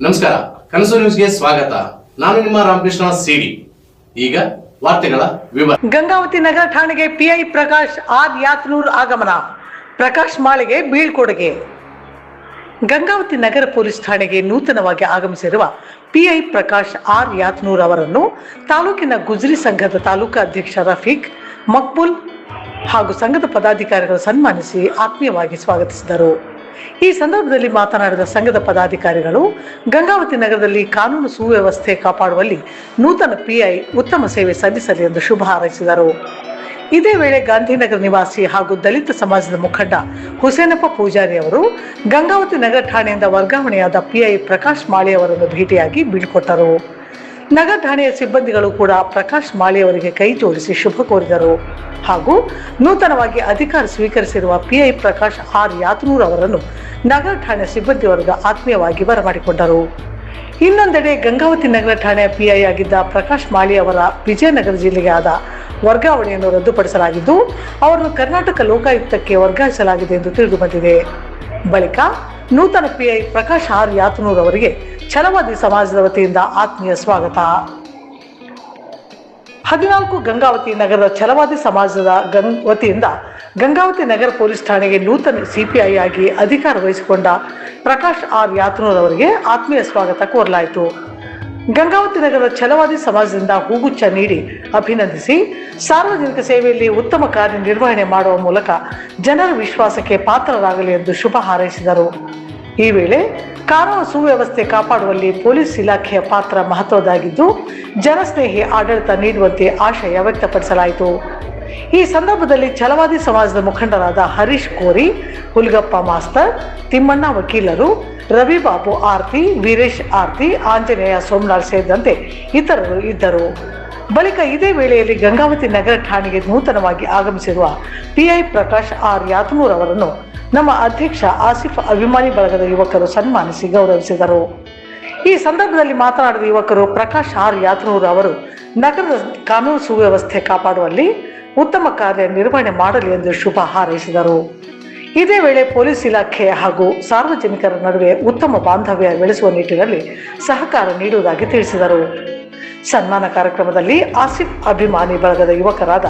ನಮಸ್ಕಾರ, ಕನಸು ನ್ಯೂಸ್ಗೆ ಸ್ವಾಗತ. ನಾನು ನಿಮ್ಮ ರಾಮಕೃಷ್ಣ ಸಿಡಿ. ಈಗ ವಾರ್ತೆಗಳ ವಿವರ. ಗಂಗಾವತಿ ನಗರ ಠಾಣೆಗೆ ಪಿಐ ಪ್ರಕಾಶ್ ಆರ್ ಯಾತ್ನೂರ್ ಆಗಮನ. ಪ್ರಕಾಶ್ ಮಾಳಿಗೆ ಬೀಳ್ಕೊಡುಗೆ. ಗಂಗಾವತಿ ನಗರ ಪೊಲೀಸ್ ಠಾಣೆಗೆ ನೂತನವಾಗಿ ಆಗಮಿಸಿರುವ ಪಿಐ ಪ್ರಕಾಶ್ ಆರ್ ಯಾತ್ನೂರ್ ಅವರನ್ನು ತಾಲೂಕಿನ ಗುಜರಿ ಸಂಘದ ತಾಲೂಕಾ ಅಧ್ಯಕ್ಷ ರಫೀಕ್ ಮಕ್ಬುಲ್ ಹಾಗೂ ಸಂಘದ ಪದಾಧಿಕಾರಿಗಳು ಸನ್ಮಾನಿಸಿ ಆತ್ಮೀಯವಾಗಿ ಸ್ವಾಗತಿಸಿದರು. ಈ ಸಂದರ್ಭದಲ್ಲಿ ಮಾತನಾಡಿದ ಸಂಘದ ಪದಾಧಿಕಾರಿಗಳು, ಗಂಗಾವತಿ ನಗರದಲ್ಲಿ ಕಾನೂನು ಸುವ್ಯವಸ್ಥೆ ಕಾಪಾಡುವಲ್ಲಿ ನೂತನ ಪಿಐ ಉತ್ತಮ ಸೇವೆ ಸಲ್ಲಿಸಲಿ ಎಂದು ಶುಭ ಹಾರೈಸಿದರು. ಇದೇ ವೇಳೆ ಗಾಂಧಿನಗರ ನಿವಾಸಿ ಹಾಗೂ ದಲಿತ ಸಮಾಜದ ಮುಖಂಡ ಹುಸೇನಪ್ಪ ಪೂಜಾರಿ ಅವರು ಗಂಗಾವತಿ ನಗರ ಠಾಣೆಯಿಂದ ವರ್ಗಾವಣೆಯಾದ ಪಿಐ ಪ್ರಕಾಶ್ ಮಾಳಿ ಅವರನ್ನು ಭೇಟಿಯಾಗಿ ಬೀಳ್ಕೊಟ್ಟರು. ನಗರ ಠಾಣೆಯ ಸಿಬ್ಬಂದಿಗಳು ಕೂಡ ಪ್ರಕಾಶ್ ಮಾಳಿ ಅವರಿಗೆ ಕೈ ಜೋಡಿಸಿ ಶುಭ ಕೋರಿದರು ಹಾಗೂ ನೂತನವಾಗಿ ಅಧಿಕಾರ ಸ್ವೀಕರಿಸಿರುವ ಪಿಐ ಪ್ರಕಾಶ್ ಆರ್ ಯಾತ್ನೂರ್ ಅವರನ್ನು ನಗರ ಠಾಣೆ ಸಿಬ್ಬಂದಿ ವರ್ಗ ಆತ್ಮೀಯವಾಗಿ ಬರಮಾಡಿಕೊಂಡರು. ಇನ್ನೊಂದೆಡೆ ಗಂಗಾವತಿ ನಗರ ಠಾಣೆಯ ಪಿಐ ಆಗಿದ್ದ ಪ್ರಕಾಶ್ ಮಾಳಿ ಅವರ ವಿಜಯನಗರ ಜಿಲ್ಲೆಗೆ ಆದ ವರ್ಗಾವಣೆಯನ್ನು ರದ್ದುಪಡಿಸಲಾಗಿದ್ದು ಅವರನ್ನು ಕರ್ನಾಟಕ ಲೋಕಾಯುಕ್ತಕ್ಕೆ ವರ್ಗಾಯಿಸಲಾಗಿದೆ ಎಂದು ತಿಳಿದು ಬಂದಿದೆ. ಬಳಿಕ ನೂತನ ಪಿಐ ಪ್ರಕಾಶ್ ಆರ್ ಯಾತ್ನೂರ್ ಅವರಿಗೆ ಛಲವಾದಿ ಸಮಾಜದ ವತಿಯಿಂದ ಆತ್ಮೀಯ ಸ್ವಾಗತ. 14 ಗಂಗಾವತಿ ನಗರದ ಛಲವಾದಿ ಸಮಾಜದ ವತಿಯಿಂದ ಗಂಗಾವತಿ ನಗರ ಪೊಲೀಸ್ ಠಾಣೆಗೆ ನೂತನ ಸಿಪಿಐ ಆಗಿ ಅಧಿಕಾರ ವಹಿಸಿಕೊಂಡ ಪ್ರಕಾಶ್ ಆರ್ ಯಾತ್ನೂರ್ ಅವರಿಗೆ ಆತ್ಮೀಯ ಸ್ವಾಗತ ಕೋರಲಾಯಿತು. ಗಂಗಾವತಿ ನಗರದ ಛಲವಾದಿ ಸಮಾಜದಿಂದ ಹೂಗುಚ್ಛ ನೀಡಿ ಅಭಿನಂದಿಸಿ ಸಾರ್ವಜನಿಕ ಸೇವೆಯಲ್ಲಿ ಉತ್ತಮ ಕಾರ್ಯನಿರ್ವಹಣೆ ಮಾಡುವ ಮೂಲಕ ಜನರ ವಿಶ್ವಾಸಕ್ಕೆ ಪಾತ್ರರಾಗಲಿ ಎಂದು ಶುಭ ಹಾರೈಸಿದರು. ಈ ವೇಳೆ ಕಾನೂನು ಸುವ್ಯವಸ್ಥೆ ಕಾಪಾಡುವಲ್ಲಿ ಪೊಲೀಸ್ ಇಲಾಖೆಯ ಪಾತ್ರ ಮಹತ್ವದ್ದಾಗಿದ್ದು ಜನಸ್ನೇಹಿ ಆಡಳಿತ ನೀಡುವಂತೆ ಆಶಯ ವ್ಯಕ್ತಪಡಿಸಲಾಯಿತು. ಈ ಸಂದರ್ಭದಲ್ಲಿ ಛಲವಾದಿ ಸಮಾಜದ ಮುಖಂಡರಾದ ಹರೀಶ್ ಕೋರಿ, ಹುಲ್ಗಪ್ಪ ಮಾಸ್ತರ್, ತಿಮ್ಮಣ್ಣ ವಕೀಲರು, ರವಿಬಾಬು ಆರ್ತಿ, ವೀರೇಶ್ ಆರ್ತಿ, ಆಂಜನೇಯ ಸೋಮನಾಳ್ ಸೇರಿದಂತೆ ಇತರರು ಇದ್ದರು. ಬಳಿಕ ಇದೇ ವೇಳೆಯಲ್ಲಿ ಗಂಗಾವತಿ ನಗರ ಠಾಣೆಗೆ ನೂತನವಾಗಿ ಆಗಮಿಸಿರುವ ಪಿಐ ಪ್ರಕಾಶ್ ಆರ್ ಯಾತ್ನೂರ್ ಅವರನ್ನು ನಮ್ಮ ಅಧ್ಯಕ್ಷ ಆಸಿಫ್ ಅಭಿಮಾನಿ ಬಳಗದ ಯುವಕರು ಸನ್ಮಾನಿಸಿ ಗೌರವಿಸಿದರು. ಈ ಸಂದರ್ಭದಲ್ಲಿ ಮಾತನಾಡಿದ ಯುವಕರು ಪ್ರಕಾಶ್ ಆರ್ ಯಾತ್ನೂರ್ ಅವರು ನಗರದ ಕಾನೂನು ಸುವ್ಯವಸ್ಥೆ ಕಾಪಾಡುವಲ್ಲಿ ಉತ್ತಮ ಕಾರ್ಯ ನಿರ್ವಹಣೆ ಮಾಡಲಿ ಎಂದು ಶುಭ ಹಾರೈಸಿದರು. ಇದೇ ವೇಳೆ ಪೊಲೀಸ್ ಇಲಾಖೆ ಹಾಗೂ ಸಾರ್ವಜನಿಕರ ನಡುವೆ ಉತ್ತಮ ಬಾಂಧವ್ಯ ಬೆಳೆಸುವ ನಿಟ್ಟಿನಲ್ಲಿ ಸಹಕಾರ ನೀಡುವುದಾಗಿ ತಿಳಿಸಿದರು. ಸನ್ಮಾನ ಕಾರ್ಯಕ್ರಮದಲ್ಲಿ ಆಸಿಫ್ ಅಭಿಮಾನಿ ಬಳಗದ ಯುವಕರಾದ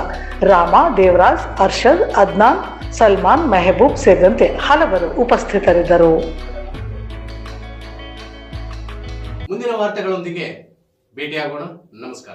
ರಾಮ, ದೇವರಾಜ್, ಅರ್ಷದ್, ಅದ್ನಾನ್, ಸಲ್ಮಾನ್, ಮೆಹಬೂಬ್ ಸೇರಿದಂತೆ ಹಲವರು ಉಪಸ್ಥಿತರಿದ್ದರು. ಮುಂದಿನ ವಾರ್ತೆಗಳೊಂದಿಗೆ ಭೇಟಿಯಾಗೋಣ. ನಮಸ್ಕಾರ.